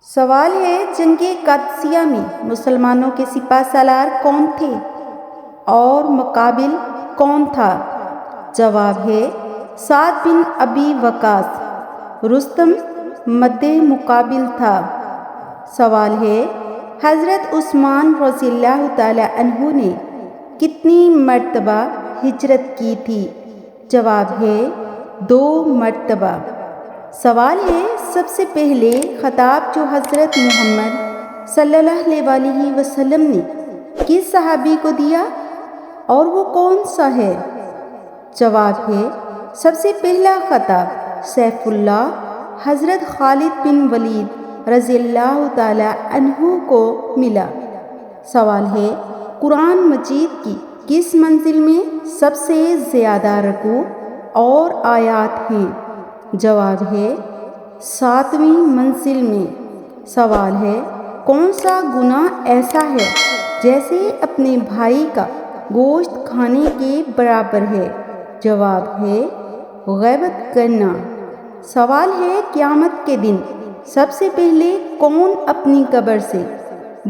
سوال ہے جنگ قادسیہ میں مسلمانوں کے سپہ سالار کون تھے اور مقابل کون تھا؟ جواب ہے سعد بن ابی وقاص۔ رستم مد مقابل تھا۔ سوال ہے حضرت عثمان رضی اللہ تعالی عنہ نے کتنی مرتبہ ہجرت کی تھی؟ جواب ہے 2 مرتبہ۔ سوال ہے سب سے پہلے خطاب جو حضرت محمد صلی اللہ علیہ وسلم نے کس صحابی کو دیا اور وہ کون سا ہے؟ جواب ہے سب سے پہلا خطاب سیف اللہ حضرت خالد بن ولید رضی اللہ تعالی عنہ کو ملا۔ سوال ہے قرآن مجید کی کس منزل میں سب سے زیادہ رکوع اور آیات ہیں؟ جواب ہے 7ویں منزل میں۔ سوال ہے کون سا گناہ ایسا ہے جیسے اپنے بھائی کا گوشت کھانے کے برابر ہے؟ جواب ہے غیبت کرنا۔ سوال ہے قیامت کے دن سب سے پہلے کون اپنی قبر سے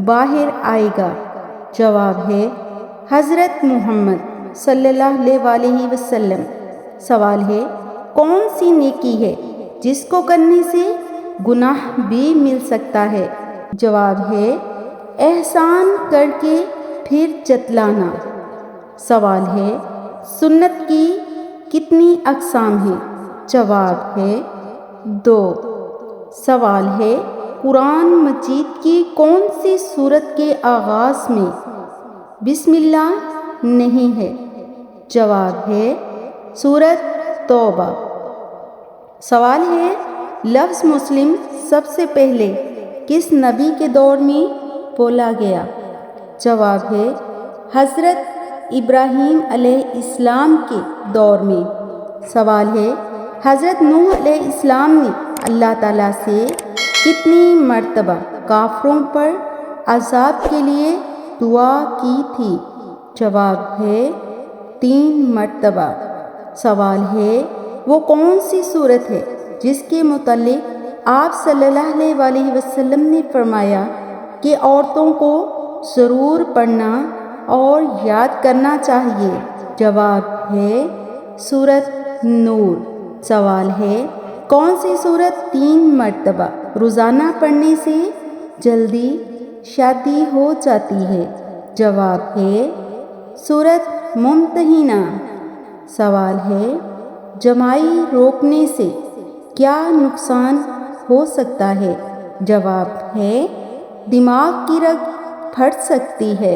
باہر آئے گا؟ جواب ہے حضرت محمد صلی اللہ علیہ وسلم۔ سوال ہے کون سی نیکی ہے جس کو کرنے سے گناہ بھی مل سکتا ہے؟ جواب ہے احسان کر کے پھر جتلانا۔ سوال ہے سنت کی کتنی اقسام ہیں؟ جواب ہے 2۔ سوال ہے قرآن مجید کی کون سی سورت کے آغاز میں بسم اللہ نہیں ہے؟ جواب ہے سورت توبہ۔ سوال ہے لفظ مسلم سب سے پہلے کس نبی کے دور میں بولا گیا؟ جواب ہے حضرت ابراہیم علیہ السلام کے دور میں۔ سوال ہے حضرت نوح علیہ السلام نے اللہ تعالیٰ سے کتنی مرتبہ کافروں پر عذاب کے لیے دعا کی تھی؟ جواب ہے 3 مرتبہ۔ سوال ہے وہ کون سی صورت ہے جس کے متعلق آپ صلی اللہ علیہ وسلم نے فرمایا کہ عورتوں کو ضرور پڑھنا اور یاد کرنا چاہیے؟ جواب ہے سورت نور۔ سوال ہے کون سی صورت 3 مرتبہ روزانہ پڑھنے سے جلدی شادی ہو جاتی ہے؟ جواب ہے سورت ممتحنہ۔ سوال ہے جمائی روکنے سے کیا نقصان ہو سکتا ہے؟ جواب ہے دماغ کی رگ پھٹ سکتی ہے۔